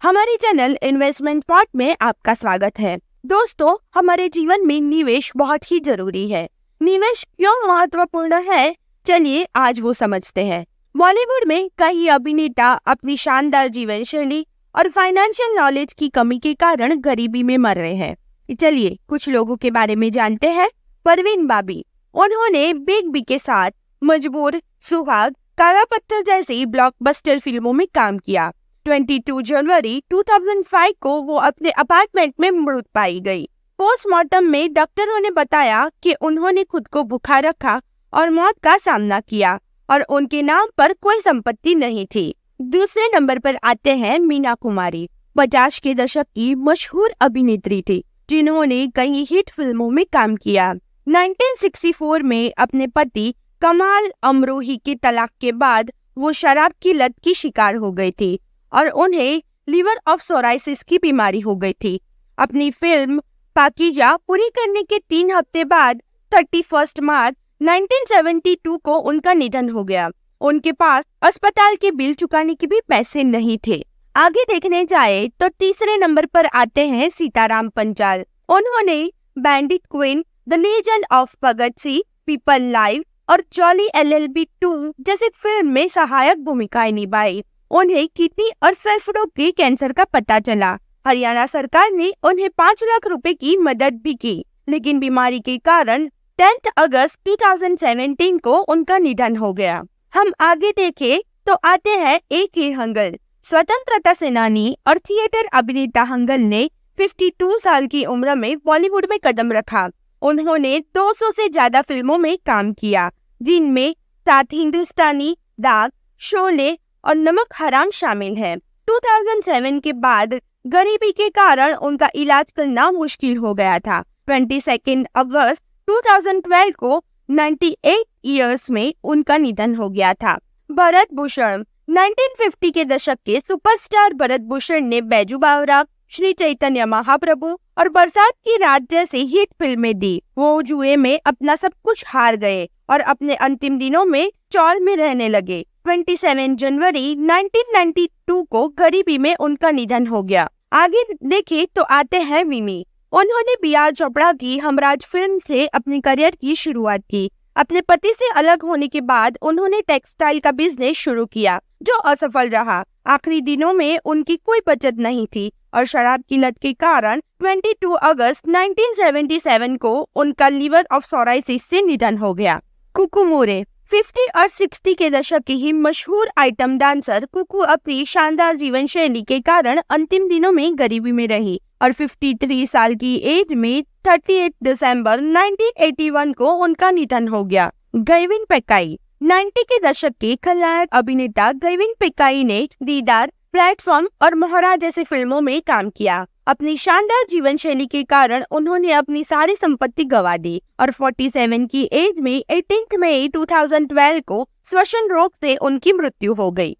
हमारे channel investment pot में आपका स्वागत है। दोस्तों, हमारे जीवन में निवेश बहुत ही जरूरी है। निवेश क्यों महत्वपूर्ण है, चलिए आज वो समझते हैं। बॉलीवुड में कई अभिनेता अपनी शानदार जीवन शैली और फाइनेंशियल नॉलेज की कमी के कारण गरीबी में मर रहे हैं। चलिए कुछ लोगों के बारे में जानते हैं। परवीन बाबी, उन्होंने बिग बी के साथ मजबूर, सुहाग, काला पत्थर जैसी ब्लॉकबस्टर फिल्मों में काम किया। 22 जनवरी 2005 को वो अपने अपार्टमेंट में मृत पाई गई। पोस्टमार्टम में डॉक्टरों ने बताया कि उन्होंने खुद को भूखा रखा और मौत का सामना किया और उनके नाम पर कोई संपत्ति नहीं थी। दूसरे नंबर पर आते हैं मीना कुमारी। 50 के दशक की मशहूर अभिनेत्री थी जिन्होंने कई हिट फिल्मों में काम किया। 1964 में अपने पति कमाल अमरोही के तलाक के बाद वो शराब की लत की शिकार हो गई थी और उन्हें लिवर ऑफ सोराइसिस की बीमारी हो गई थी। अपनी फिल्म पाकीजा पूरी करने के 3 हफ्ते बाद 31 मार्च 1972 को उनका निधन हो गया। उनके पास अस्पताल के बिल चुकाने के भी पैसे नहीं थे। आगे देखने जाए तो तीसरे नंबर पर आते हैं सीताराम पंचाल। उन्होंने bandit queen, the legend of Bhagat Singh, people live और जॉली LLB 2 जैसी फिल्म में सहायक भूमिकाएं निभाई। उन्हें किडनी और फेफड़ों के कैंसर का पता चला। हरियाणा सरकार ने उन्हें 5 लाख रुपए की मदद भी की, लेकिन बीमारी के कारण 10 अगस्त 2017 को उनका निधन हो गया। हम आगे देखें तो आते हैं A.K. हंगल। स्वतंत्रता सेनानी और थिएटर अभिनेता हंगल ने 52 साल की उम्र में बॉलीवुड में कदम रखा। उन्होंने 200 से ज्यादा फिल्मों में काम किया, जिनमें 7 हिंदुस्तानी, दाग, शोले और नमक हराम शामिल है। 2007 के बाद गरीबी के कारण उनका इलाज करना मुश्किल हो गया था। 22 अगस्त 2012 को 98 ईयर्स में उनका निधन हो गया था। भरत भूषण। 1950 के दशक के सुपरस्टार भरत भूषण ने बैजू बावरा, श्री चैतन्य महाप्रभु और बरसात की रात जैसी हिट फिल्में दी। वो जुए में अपना सब कुछ हार गए और अपने अंतिम दिनों में चौल में रहने लगे। 27 जनवरी 1992 को गरीबी में उनका निधन हो गया। आगे देखें तो आते हैं विमी। उन्होंने बी.आर. चोपड़ा की हमराज फिल्म से अपने करियर की शुरुआत की। अपने पति से अलग होने के बाद उन्होंने टेक्सटाइल का बिजनेस शुरू किया, जो असफल रहा। आखिरी दिनों में उनकी कोई बचत नहीं थी और शराब की लत के कारण 22 अगस्त 1977 को उनका लिवर ऑफ सोराइसिस से निधन हो गया। कुकू मोरे। 50 और 60 के दशक की ही मशहूर आइटम डांसर कुकू अपनी शानदार जीवन शैली के कारण अंतिम दिनों में गरीबी में रही और 53 साल की एज में 38 दिसंबर 1981 को उनका निधन हो गया। गैविन पेकाई। 90 के दशक के खलनायक अभिनेता गैविन पेकाई ने दीदार, प्लेटफॉर्म और मोहरा जैसी फिल्मों में काम किया। अपनी शानदार जीवन शैली के कारण उन्होंने अपनी सारी संपत्ति गंवा दी और 47 की एज में 18 मई 2012 को श्वसन रोग से उनकी मृत्यु हो गई।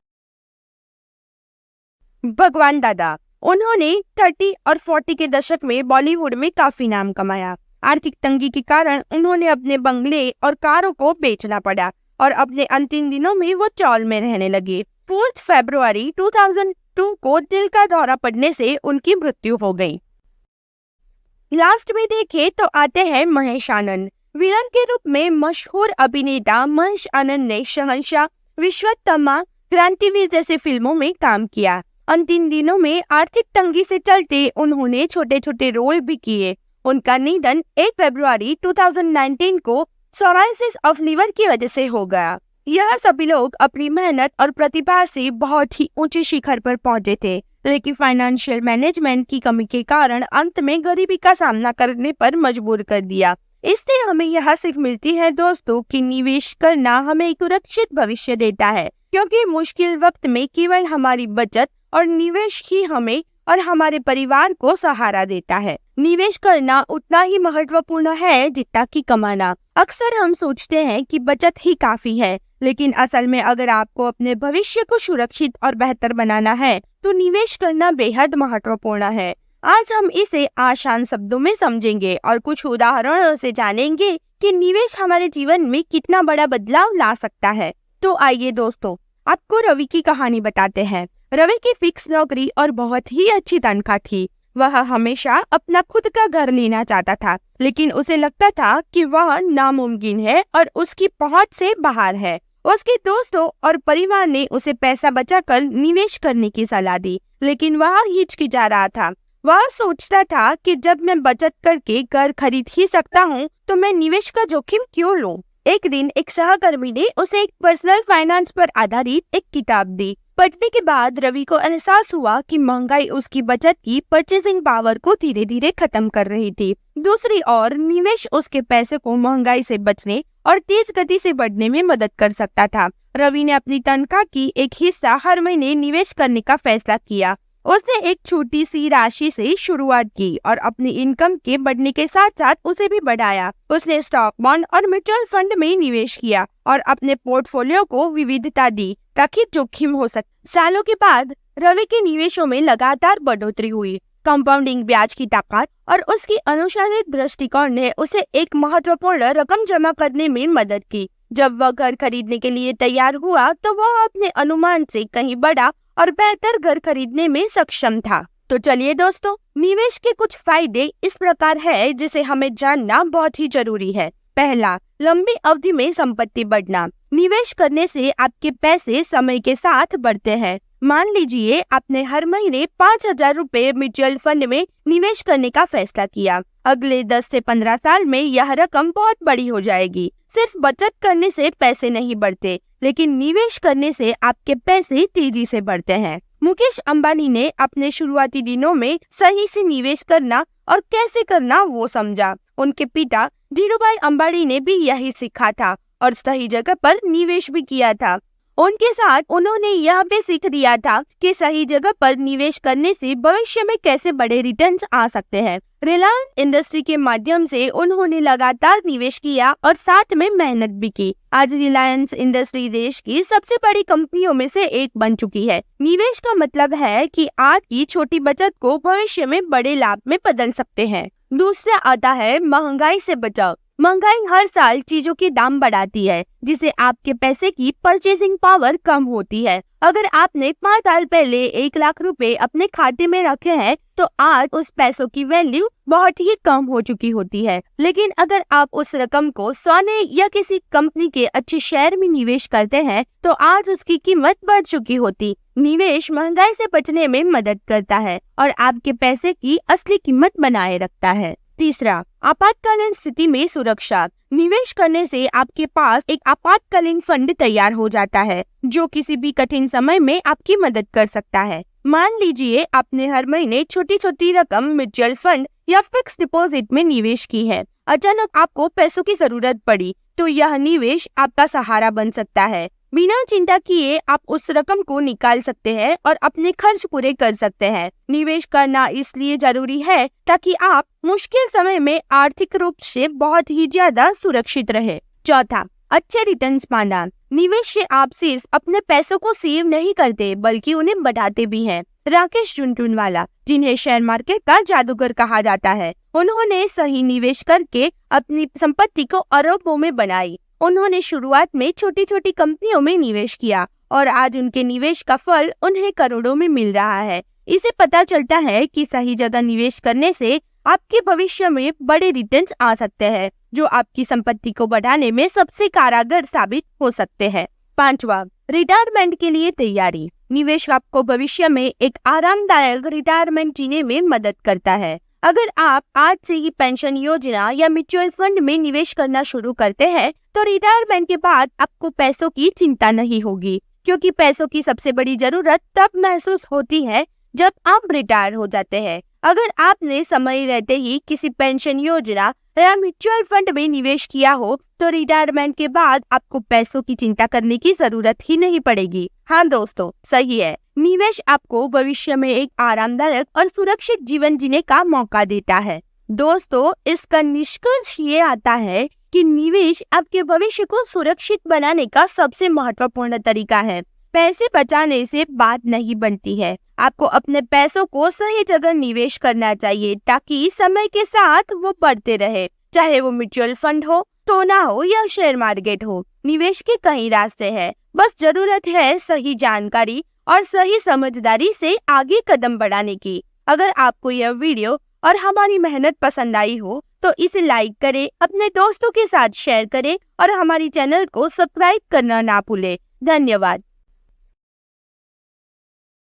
भगवान दादा। उन्होंने 30 और 40 के दशक में बॉलीवुड में काफी नाम कमाया। आर्थिक तंगी के कारण उन्होंने अपने बंगले और कारों को बेचना पड़ा और अपने अंतिम दिनों में वो चौल में रहने लगे। 4 फरवरी 2002 को दिल का दौरा पड़ने से उनकी मृत्यु हो गई। लास्ट में देखें तो आते हैं महेश आनंद। विलन के रूप में मशहूर अभिनेता महेश आनंद ने शहंशाह, विश्वोत्तमा, क्रांतिवीर जैसे फिल्मों में काम किया। अंतिम दिनों में आर्थिक तंगी से चलते उन्होंने छोटे छोटे रोल भी किए। उनका निधन 1 फरवरी 2019 को सोराइसिस ऑफ लिवर की वजह से हो गया। यह सभी लोग अपनी मेहनत और प्रतिभा से बहुत ही ऊंचे शिखर पर पहुंचे थे, लेकिन फाइनेंशियल मैनेजमेंट की कमी के कारण अंत में गरीबी का सामना करने पर मजबूर कर दिया। इससे हमें यह सीख मिलती है दोस्तों कि निवेश करना हमें एक सुरक्षित भविष्य देता है, क्योंकि मुश्किल वक्त में केवल हमारी बचत और निवेश ही हमें और हमारे परिवार को सहारा देता है। निवेश करना उतना ही महत्वपूर्ण है जितना कि कमाना। अक्सर हम सोचते हैं कि बचत ही काफी है, लेकिन असल में अगर आपको अपने भविष्य को सुरक्षित और बेहतर बनाना है तो निवेश करना बेहद महत्वपूर्ण है। आज हम इसे आसान शब्दों में समझेंगे और कुछ उदाहरणों से जानेंगे कि निवेश हमारे जीवन में कितना बड़ा बदलाव ला सकता है। तो आइए दोस्तों, आपको रवि की कहानी बताते हैं। रवि की फिक्स नौकरी और बहुत ही अच्छी तनख्वाह थी। वह हमेशा अपना खुद का घर लेना चाहता था, लेकिन उसे लगता था कि वह नामुमकिन है और उसकी पहुंच से बाहर है। उसके दोस्तों और परिवार ने उसे पैसा बचाकर निवेश करने की सलाह दी, लेकिन वह हिचकिचा रहा था। वह सोचता था कि जब मैं बचत करके घर खरीद ही सकता हूँ, तो मैं निवेश का जोखिम क्यों लूं? एक दिन एक सहकर्मी ने उसे एक पर्सनल फाइनेंस पर आधारित एक किताब दी। पढ़ने के बाद रवि को एहसास हुआ कि महंगाई उसकी बचत की परचेसिंग पावर को धीरे धीरे खत्म कर रही थी। दूसरी ओर निवेश उसके पैसे को महंगाई से बचने और तेज गति से बढ़ने में मदद कर सकता था। रवि ने अपनी तनख्वाह की एक हिस्सा हर महीने निवेश करने का फैसला किया। उसने एक छोटी सी राशि से शुरुआत की और अपनी इनकम के बढ़ने के साथ साथ उसे भी बढ़ाया। उसने स्टॉक, बॉन्ड और म्यूचुअल फंड में निवेश किया और अपने पोर्टफोलियो को विविधता दी ताकि जोखिम हो सके। सालों के बाद रवि के निवेशों में लगातार बढ़ोतरी हुई। कंपाउंडिंग ब्याज की ताकत और उसकी अनुशासित दृष्टिकोण ने उसे एक महत्वपूर्ण रकम जमा करने में मदद की। जब वह घर खरीदने के लिए तैयार हुआ, तो वह अपने अनुमान से कहीं बड़ा और बेहतर घर खरीदने में सक्षम था। तो चलिए दोस्तों, निवेश के कुछ फायदे इस प्रकार है जिसे हमें जानना बहुत ही जरूरी है। पहला, लंबी अवधि में संपत्ति बढ़ना। निवेश करने से आपके पैसे समय के साथ बढ़ते हैं। मान लीजिए आपने हर महीने 5,000 रुपए म्यूचुअल फंड में निवेश करने का फैसला किया। अगले 10 से 15 साल में यह रकम बहुत बड़ी हो जाएगी। सिर्फ बचत करने से पैसे नहीं बढ़ते, लेकिन निवेश करने से आपके पैसे तेजी से बढ़ते हैं। मुकेश अंबानी ने अपने शुरुआती दिनों में सही से निवेश करना और कैसे करना वो समझा। उनके पिता धीरूभाई अंबानी ने भी यही सीखा था और सही जगह पर निवेश भी किया था। उनके साथ उन्होंने यह भी सीख दिया था कि सही जगह पर निवेश करने से भविष्य में कैसे बड़े रिटर्न्स आ सकते हैं। रिलायंस इंडस्ट्री के माध्यम से उन्होंने लगातार निवेश किया और साथ में मेहनत भी की। आज रिलायंस इंडस्ट्री देश की सबसे बड़ी कंपनियों में से एक बन चुकी है। निवेश का मतलब है कि आज की छोटी बचत को भविष्य में बड़े लाभ में बदल सकते हैं। दूसरा आता है महंगाई से बचाव। महंगाई हर साल चीजों के दाम बढ़ाती है, जिससे आपके पैसे की परचेसिंग पावर कम होती है। अगर आपने 5 साल पहले 1 लाख रुपए अपने खाते में रखे हैं, तो आज उस पैसों की वैल्यू बहुत ही कम हो चुकी होती है। लेकिन अगर आप उस रकम को सोने या किसी कंपनी के अच्छे शेयर में निवेश करते हैं, तो आज उसकी कीमत बढ़ चुकी होती। निवेश महंगाई से बचने में मदद करता है और आपके पैसे की असली कीमत बनाए रखता है। तीसरा, आपातकालीन स्थिति में सुरक्षा। निवेश करने से आपके पास एक आपातकालीन फंड तैयार हो जाता है, जो किसी भी कठिन समय में आपकी मदद कर सकता है। मान लीजिए आपने हर महीने छोटी छोटी रकम म्यूचुअल फंड या फिक्स डिपॉजिट में निवेश की है। अचानक आपको पैसों की जरूरत पड़ी, तो यह निवेश आपका सहारा बन सकता है। बिना चिंता किए आप उस रकम को निकाल सकते हैं और अपने खर्च पूरे कर सकते हैं। निवेश करना इसलिए जरूरी है ताकि आप मुश्किल समय में आर्थिक रूप से बहुत ही ज्यादा सुरक्षित रहे। चौथा, अच्छे रिटर्न्स पाना। निवेश से आप सिर्फ अपने पैसों को सेव नहीं करते, बल्कि उन्हें बढ़ाते भी हैं। राकेश झुनझुनवाला, जिन्हें शेयर मार्केट का जादूगर कहा जाता है, उन्होंने सही निवेश करके अपनी संपत्ति को अरबों में बनाई। उन्होंने शुरुआत में छोटी छोटी कंपनियों में निवेश किया और आज उनके निवेश का फल उन्हें करोड़ों में मिल रहा है। इसे पता चलता है कि सही जगह निवेश करने से आपके भविष्य में बड़े रिटर्न्स आ सकते हैं, जो आपकी संपत्ति को बढ़ाने में सबसे कारगर साबित हो सकते हैं। पांचवा, रिटायरमेंट के लिए तैयारी। निवेश आपको भविष्य में एक आरामदायक रिटायरमेंट जीने में मदद करता है। अगर आप आज से ही पेंशन योजना या म्यूचुअल फंड में निवेश करना शुरू करते हैं, तो रिटायरमेंट के बाद आपको पैसों की चिंता नहीं होगी, क्योंकि पैसों की सबसे बड़ी जरूरत तब महसूस होती है जब आप रिटायर हो जाते हैं। अगर आपने समय रहते ही किसी पेंशन योजना या म्यूचुअल फंड में निवेश किया हो, तो रिटायरमेंट के बाद आपको पैसों की चिंता करने की जरूरत ही नहीं पड़ेगी। हाँ दोस्तों, सही है। निवेश आपको भविष्य में एक आरामदायक और सुरक्षित जीवन जीने का मौका देता है। दोस्तों, इसका निष्कर्ष ये आता है कि निवेश आपके भविष्य को सुरक्षित बनाने का सबसे महत्वपूर्ण तरीका है। पैसे बचाने से बात नहीं बनती है। आपको अपने पैसों को सही जगह निवेश करना चाहिए, ताकि समय के साथ वो बढ़ते रहे। चाहे वो म्यूचुअल फंड हो, सोना हो या शेयर मार्केट हो, निवेश के कई रास्ते हैं। बस जरूरत है सही जानकारी और सही समझदारी से आगे कदम बढ़ाने की। अगर आपको यह वीडियो और हमारी मेहनत पसंद आई हो तो इसे लाइक करें, अपने दोस्तों के साथ शेयर करें और हमारी चैनल को सब्सक्राइब करना ना भूलें। धन्यवाद।